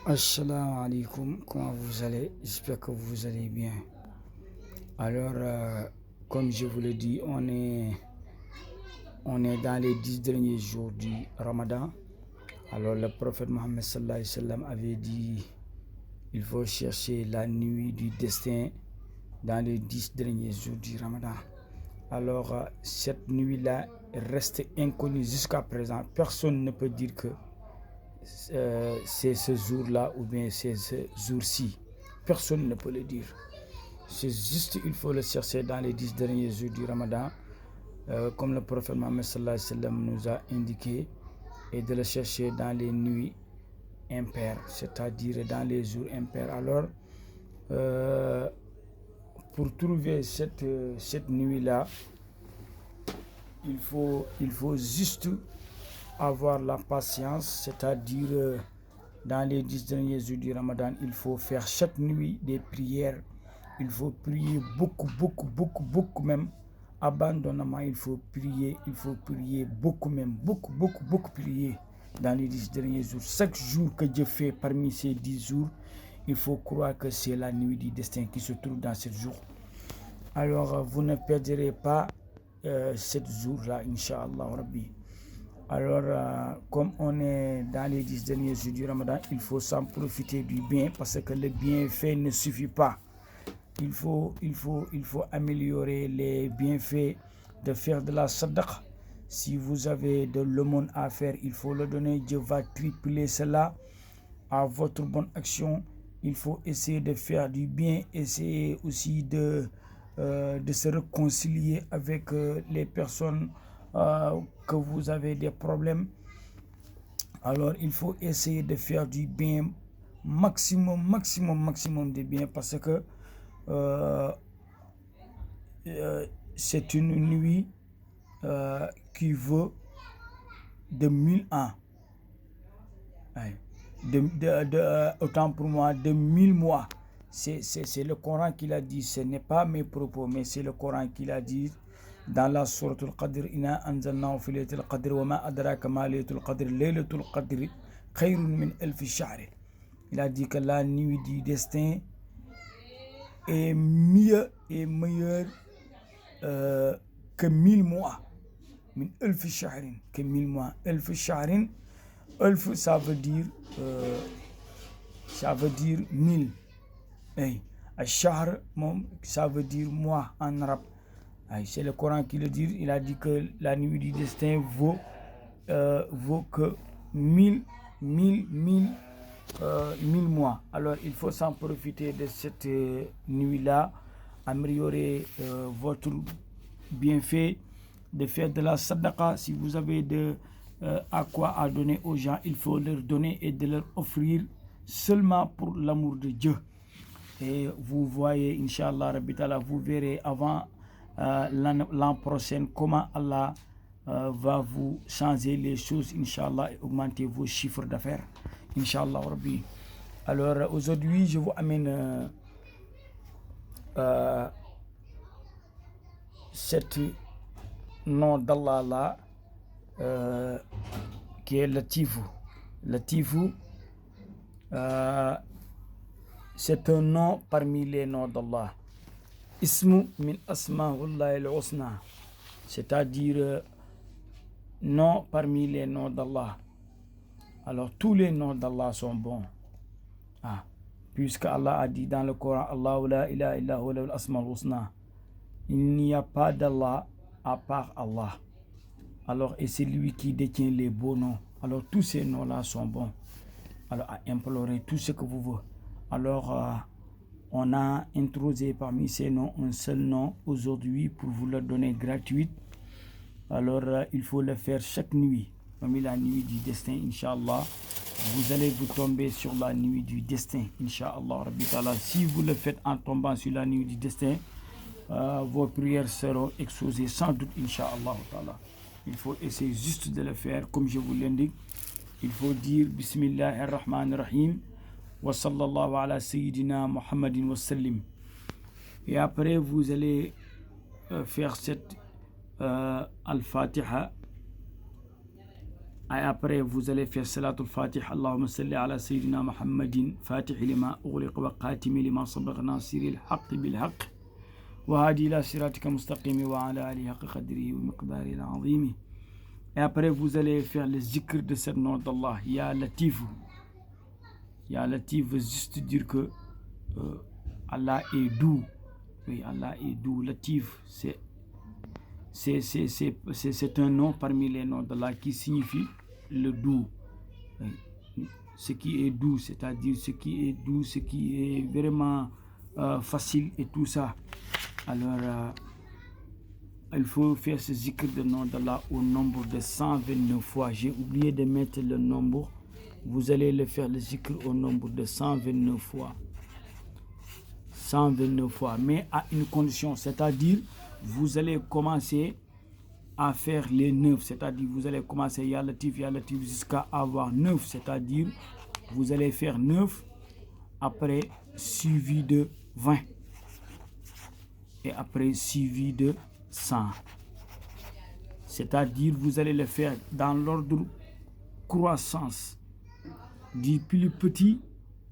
Assalamu alaikum, comment vous allez? J'espère que vous allez bien. Alors, comme je vous l'ai dit, on est dans les 10 derniers jours du Ramadan. Alors, le prophète Mohammed sallallahu alayhi wa sallam avait dit il faut chercher la nuit du destin dans les 10 derniers jours du Ramadan. Alors, cette nuit-là reste inconnue jusqu'à présent. Personne ne peut dire que c'est ce jour-là ou bien c'est ce jour-ci. Personne ne peut le dire. C'est juste, il faut le chercher dans les 10 derniers jours du Ramadan, comme le prophète Mohammed sallallahu alayhi wa sallam nous a indiqué, et de le chercher dans les nuits impaires, c'est-à-dire dans les jours impairs. Alors, pour trouver cette nuit-là, il faut juste avoir la patience, c'est-à-dire dans les 10 derniers jours du Ramadan, il faut faire chaque nuit des prières. Il faut prier beaucoup même. Abandonnement, il faut prier beaucoup même, beaucoup prier dans les 10 derniers jours. Chaque jour que je fais parmi ces 10 jours, il faut croire que c'est la nuit du destin qui se trouve dans ce jour. Alors, vous ne perdrez pas ce jour-là, Inch'Allah Rabbi. Alors, comme on est dans les 10 derniers jours du Ramadan, il faut s'en profiter du bien parce que le bienfait ne suffit pas. Il faut améliorer les bienfaits de faire de la sadaqa. Si vous avez de l'aumône à faire, il faut le donner. Dieu va tripler cela à votre bonne action. Il faut essayer de faire du bien, essayer aussi de se réconcilier avec les personnes que vous avez des problèmes. Alors il faut essayer de faire du bien, maximum de bien, parce que c'est une nuit qui vaut de 1000 ans. Autant pour moi, de 1000 mois. C'est le Coran qui l'a dit, ce n'est pas mes propos, mais c'est le Coran qui l'a dit dans la sourate Al-Qadr. Inna anzalnahu fi laylatil qadr wa ma adraka ma laylatul qadr, laylatul qadr khayrun min alfi shahr. Il a dit que la nuit du destin est mieux et meilleure que 1000 mois. Min alfi shahrin, que 1000 mois. Alfi shahrin, alf ça veut dire 1000. Ash-shahr, ça veut dire mois en arabe. C'est le Coran qui le dit. Il a dit que la nuit du destin vaut que 1000 mois. Alors il faut s'en profiter de cette nuit-là, améliorer votre bienfait, de faire de la sadaqa. Si vous avez à quoi à donner aux gens, il faut leur donner et de leur offrir seulement pour l'amour de Dieu. Et vous voyez, Inch'Allah Rabbi Ta'ala, vous verrez avant l'an prochain comment Allah va vous changer les choses, Inch'Allah, et augmenter vos chiffres d'affaires, Inch'Allah Rabbi. Alors aujourd'hui, je vous amène cet nom d'Allah là, qui est Latifu. Latifu, c'est un nom parmi les noms d'Allah. Ismu min asma'ullahi al-husna, c'est-à-dire nom parmi les noms d'Allah. Alors tous les noms d'Allah sont bons. Puisque Allah a dit dans le Coran, Allahu la ilaha illa huwa lahul asma'ul husna. Il n'y a pas d'Allah à part Allah. Alors, et c'est lui qui détient les beaux noms. Alors tous ces noms-là sont bons. Alors à implorer tout ce que vous voulez. Alors on a introduit parmi ces noms un seul nom aujourd'hui pour vous le donner gratuit. Alors il faut le faire chaque nuit. Parmi la nuit du destin, Inch'Allah, vous allez vous tomber sur la nuit du destin, Inch'Allah Rabbi Ta'ala. Si vous le faites en tombant sur la nuit du destin, vos prières seront exaucées sans doute, Inch'Allah Ta'ala. Il faut essayer juste de le faire comme je vous l'indique. Il faut dire Bismillahirrahmanirrahim wa sallallahu ala sayyidina Muhammadin wa sallim. Et après vous allez faire cette Al-Fatiha Et après, vous allez faire Salatul Fatih. Allahumma salli ala Sayyidina Muhammadin, Fatih lima ughliq wa qatimi lima sabaq nasiril haqq bil haqq. Wa hadi ila siratika mustaqimi wa ala alihi haqq qadrihi wa miqdarihi al-azim. Et après, vous allez faire le zikr de ce nom d'Allah. Ya Latif. Ya Latif veut juste dire que Allah est doux. Oui, Allah est doux. Latif, c'est un nom parmi les noms d'Allah qui signifie le doux. Ce qui est doux, c'est-à-dire ce qui est doux, ce qui est vraiment facile et tout ça. Alors, il faut faire ce zikr de nom d'Allah au nombre de 129 fois. J'ai oublié de mettre le nombre. Vous allez le faire le zikr au nombre de 129 fois. 129 fois, mais à une condition, c'est-à-dire vous allez commencer à faire les 9, c'est-à-dire vous allez commencer Ya Latif jusqu'à avoir 9, c'est-à-dire vous allez faire 9, après suivi de 20 et après suivi de 100. C'est-à-dire vous allez le faire dans l'ordre croissance, du plus petit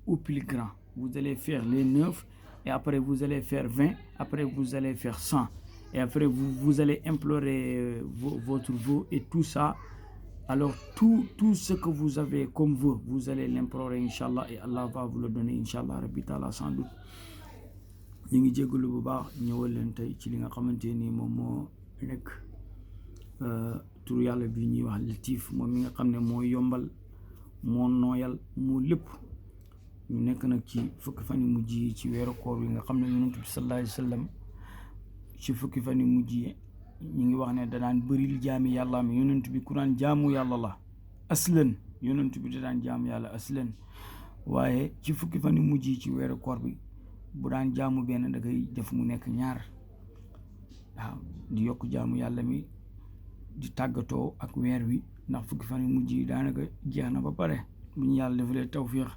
au plus grand. Vous allez faire les 9 et après vous allez faire 20, après vous allez faire 100. Et après vous allez implorer votre vœu et tout ça. Alors tout ce que vous avez comme vœu, vous allez l'implorer Inch'Allah et Allah va vous le donner Inch'Allah Rabbi Ta'ala sans doute. Ñu ngi jégalu bu baax ñëwal leen tey ci li nga xamante ni moom moo nekk turu yàlla bi ñuy wax Latif moom mi nga xam ne moo yombal moo nooyal moo lépp. ñu nekk nag ci fukki fan yu mujj yi ci weeru koor yi nga xam ne yonent bi sallallahu alayhi wa sallam ci fukki fan yu mujj yi ñu ngi wax ne danaan bëril jaami yàlla mi yonent bi ku daan jaamu yàlla la aslan yonent bi da daan jaamu yàlla aslan waaye ci fukki fan yu mujj yi ci weeru koor bi bu daan jaamu benn da koy def mu nekk ñaar waaw di yokk jaamu yàlla mi di tàggatoo ak weer wi ndax fukki fan yu mujj yi daanaka jeex na ba pare bu ñu yàlla defalee tawfiix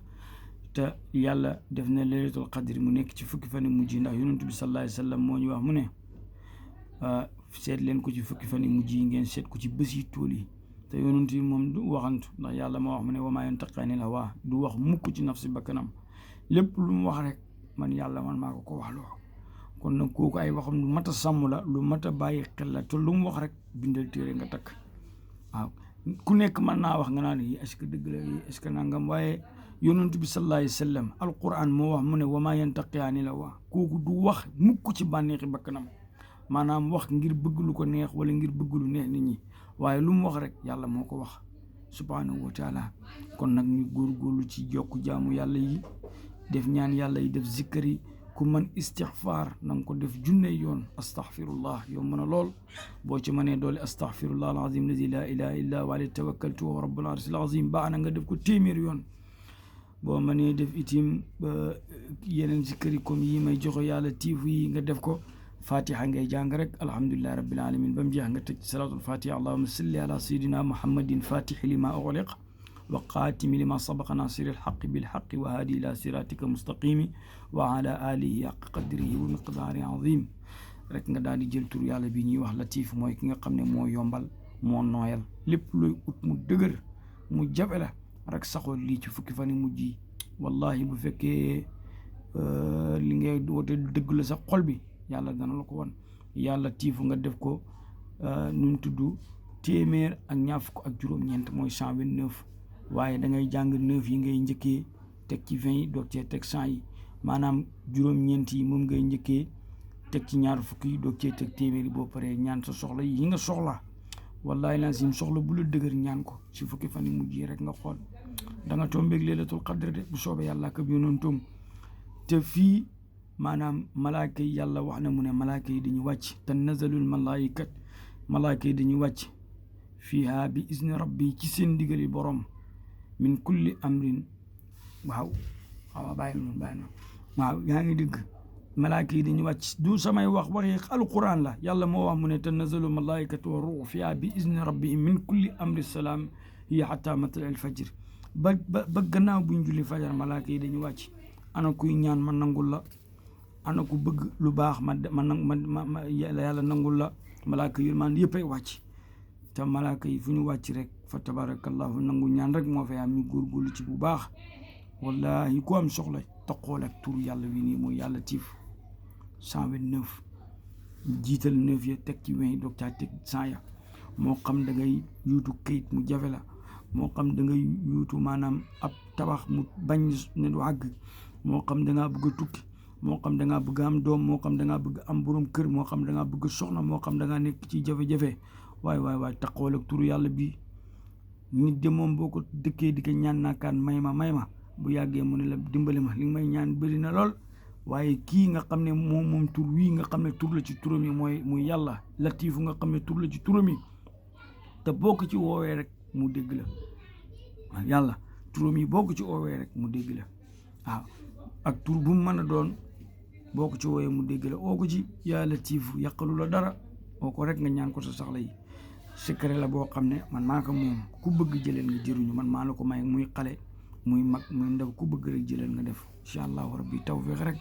te yàlla def na laylatul qadr mu nekk ci fukki fan yu mujj yi ndax yonent bi sallallahu alayhi wa sallam moo ñu wax mu ne seet leen ko ci fukki fan yu mujj yi ngeen seet ko ci bés yi tool yi te yonent yi moom du waxantu ndax yàlla moo wax mu ne wa maa yantiqu anil hawaa du wax mukk ci nafsi bakkanam lépp lu mu wax rek man yàlla man maa ko wax loo kon nag kooku ay waxam lu mat a sàmm la lu mat a bàyyi xel la te lu mu wax rek bindal téere nga takk waaw ku nekk mën naa wax nga naan yi est-ce que dëgg la yi est-ce que nangam waaye yonent bi sallallahu alayhi wa sallam alquran moo wax mu ne wa maa yantiqu anil hawaa kooku du wax mukk ci bànneexi bakkanam maanaam wax ngir bëgg lu ko neex wala ngir bëgg lu neex nit ñi waaye lu mu wax rek yàlla moo ko wax subhanahu wa taala kon nag ñu góorgóorlu ci jokk jaamu yàlla yi def ñaan yàlla yi def zikkar yi ku mën istixfaar na nga ko def junne yoon astaghfirullah yow mën a lool boo ci mënee doole astaghfirullah alazim lazi la ilaha illa huwa alayhi tawakkaltu wa rabbul arshil azim baax na nga def ko téeméer yoon boo mënee def itim yeneen zikkar yi comme yi may joxe yàlla tiif yi nga def ko fatiha ngay jàng rek alhamdulillahi rabbil alamin ba mu jeex nga tëj salatul fatiha allahumma salli ala sayyidina muhammadin fatihi lima ughliq wa qaatimi lima sabaqa nasiril haqqi bil haqqi wa hadi ila siratika mustaqimi wa ala alihi haqqa qadrihi wa miqdaari azim rek nga daal di jël tur yàlla bi ñuy wax latif mooy ki nga xam ne moo yombal moo nooyal lépp looy ut mu dëgër mu jafe la rek saxoo lii ci fukki fan yi mujj yi wallahi bu fekkee li ngay woote dëgg la sa xol bi yàlla dana la ko wan yàlla tiifu nga def ko nu mu tudd téeméer ak ñaar fukk ak juróom-ñeent mooy 129 waaye da ngay jàng 9 yi ngay njëkkee teg ci 20 yi doog cee teg 100 yi maanaam juróom-ñeent yi moom ngay njëkkee teg ci ñaar fukk yi doog cee teg téeméer yi boo paree ñaan sa soxla yi nga soxla wallahi lazim soxla bu la dëgër ñaan ko si fukki fan yi mujj yi rek nga xool da nga tombeeg laylatul qadr de bu soobee yàlla ak yonentam te fii maanaam malaaka yi yàlla wax na mu ne malaaka yi dañuy wàcc tanazzalul malaaka yi dañuy wàcc fiiha bi izni rabbi ci seen ndigali borom min kulli amrin waaw bàyyi noonu waaw yaa ngi dégg malaaka yi dañuy wàcc du samay waxi alquran la yàlla moo wax mu ne tanazzalu malaikatu wa ruux fiiha bi izni rabbi min kulli amri salaam hiya hatta matla al fajr ba gannaaw buñ julli fajar malaaka yi dañuy wàcc ana kuy ñaan ma nangul la ana ku bëgg lu baax ma yàlla nangul la malaaka yi man yëpp ay wàcc te malaaka yi fu ñu wàcc rek fa tabarakallahu nangu ñaan rek moo fay am. ñu góorgóorlu ci bu baax wallahi ku am soxla taqool ak tur yàlla wi nii mooy yàlla tiif 129 jiital 9 ya teg ci 20 yi doog caa teg 100 ya. moo xam da ngay yuutu këyit mu jafe la, moo xam da ngay yuutu maanaam ab tabax mu bañ ne du àgg, moo xam da ngaa bëgg a tukki, moo xam da ngaa bëgg am doom, moo xam da ngaa bëgg am borom kër, moo xam da ngaa bëgg soxna, moo xam da ngaa nekk ci jafe-jafe. waay taqool ak turu yàlla bi. nit de moom boo ko dëkkee di ko ñaan naakaan may ma bu yàggee mu ne la dimbali ma li nga may ñaan bëri na lool. waaye kii nga xam ne moom tur wii nga xam ne tur la ci turam yi muy yàlla latifu nga xam ne tur la ci turam yi, te boo ko ci woowee rek mu dégg la. yàlla turam yi boo ko ci woowee rek mu dégg la. waaw ak tur bu mu mën a doon boo ko ci woowee mu dégg la. oo ko ci yaa latifu yàqalu la dara, oo ko rek nga ñaan ko sa soxla yi. secret la boo xam ne man maa ko moom, ku bëgg jëleen nga jëruñu, man maa la ko may muy xale muy mag muy ndaw, ku bëgg rek jëleen nga def incha allahu rabbi tawfiq rek.